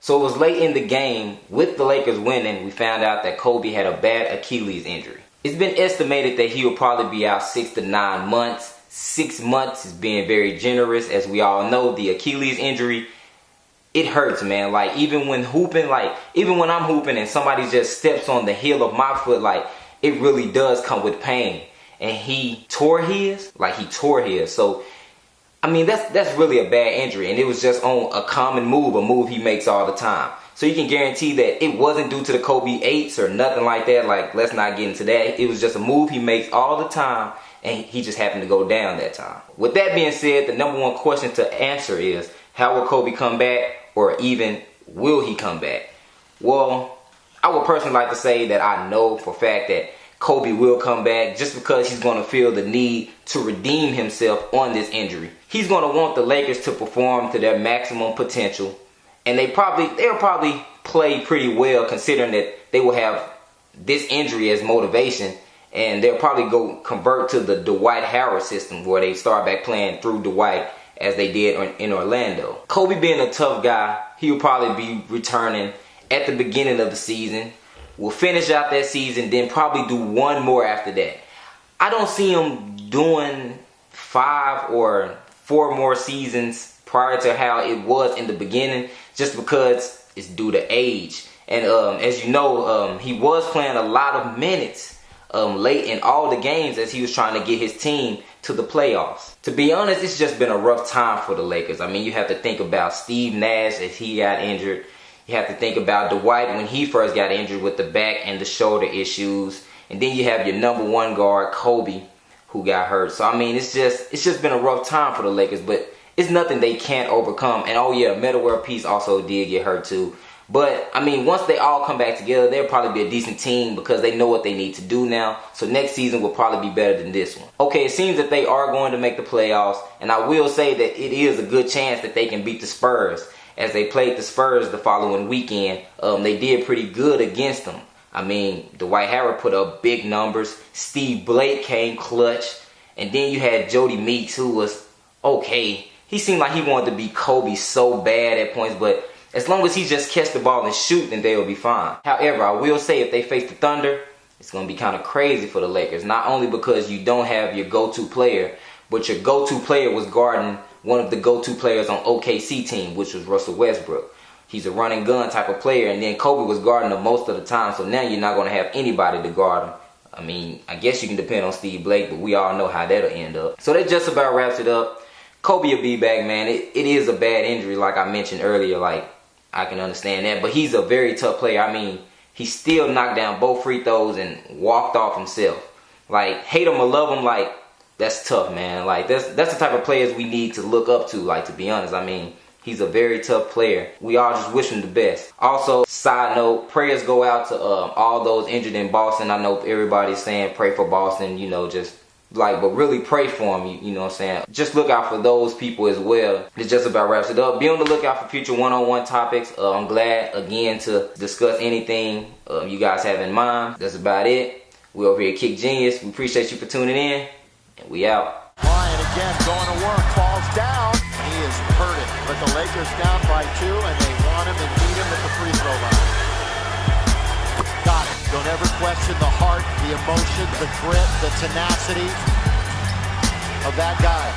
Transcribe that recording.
So it was late in the game, with the Lakers winning, we found out that Kobe had a bad Achilles injury. It's been estimated that he will probably be out 6 to 9 months. 6 months is being very generous. As we all know, the Achilles injury, it hurts, man. Like, even when hooping, even when I'm hooping and somebody just steps on the heel of my foot, it really does come with pain. And he tore his. So, I mean, that's really a bad injury. And it was just on a common move, a move he makes all the time. So you can guarantee that it wasn't due to the Kobe 8s or nothing like that. Let's not get into that. It was just a move he makes all the time, and he just happened to go down that time. With that being said, the number one question to answer is, how will Kobe come back, or even will he come back? Well, I would personally like to say that I know for a fact that Kobe will come back, just because he's going to feel the need to redeem himself on this injury. He's going to want the Lakers to perform to their maximum potential. And they'll probably play pretty well, considering that they will have this injury as motivation. And they'll probably go convert to the Dwight Howard system, where they start back playing through Dwight as they did in Orlando. Kobe being a tough guy, he'll probably be returning at the beginning of the season. We'll finish out that season, then probably do one more after that. I don't see him doing 5 or 4 more seasons prior to how it was in the beginning, just because it's due to age. And as you know, he was playing a lot of minutes late in all the games as he was trying to get his team to the playoffs. To be honest, it's just been a rough time for the Lakers. I mean, you have to think about Steve Nash as he got injured. You have to think about Dwight when he first got injured with the back and the shoulder issues. And then you have your number 1 guard, Kobe, who got hurt. So, I mean, it's just been a rough time for the Lakers, but it's nothing they can't overcome. And, oh, yeah, Metal World Peace also did get hurt, too. But, I mean, once they all come back together, they'll probably be a decent team because they know what they need to do now. So next season will probably be better than this one. Okay, it seems that they are going to make the playoffs. And I will say that it is a good chance that they can beat the Spurs. As they played the Spurs the following weekend, they did pretty good against them. I mean, Dwight Howard put up big numbers. Steve Blake came clutch. And then you had Jody Meeks, who was okay. He seemed like he wanted to be Kobe so bad at points, but as long as he just catch the ball and shoot, then they will be fine. However, I will say if they face the Thunder, it's going to be kind of crazy for the Lakers. Not only because you don't have your go-to player, but your go-to player was guarding one of the go-to players on OKC team, which was Russell Westbrook. He's a running gun type of player, and then Kobe was guarding him most of the time, so now you're not going to have anybody to guard him. I mean, I guess you can depend on Steve Blake, but we all know how that'll end up. So that just about wraps it up. Kobe will be back, man. It is a bad injury, like I mentioned earlier. I can understand that, but he's a very tough player. I mean, he still knocked down both free throws and walked off himself. Hate him or love him, that's tough, man. That's the type of players we need to look up to, to be honest. I mean, he's a very tough player. We all just wish him the best. Also, side note, prayers go out to all those injured in Boston. I know everybody's saying pray for Boston, but really pray for him, you know what I'm saying? Just look out for those people as well. It just about wraps it up. Be on the lookout for future one-on-one topics. I'm glad, again, to discuss anything you guys have in mind. That's about it. We're over here at Kick Genius. We appreciate you for tuning in, and we out. Bryant again going to work, falls down. He is hurting, but the Lakers down by 2, and they want him and need him at the free throw line. Got it. Don't ever question the heart, the emotion, the grit, the tenacity of that guy.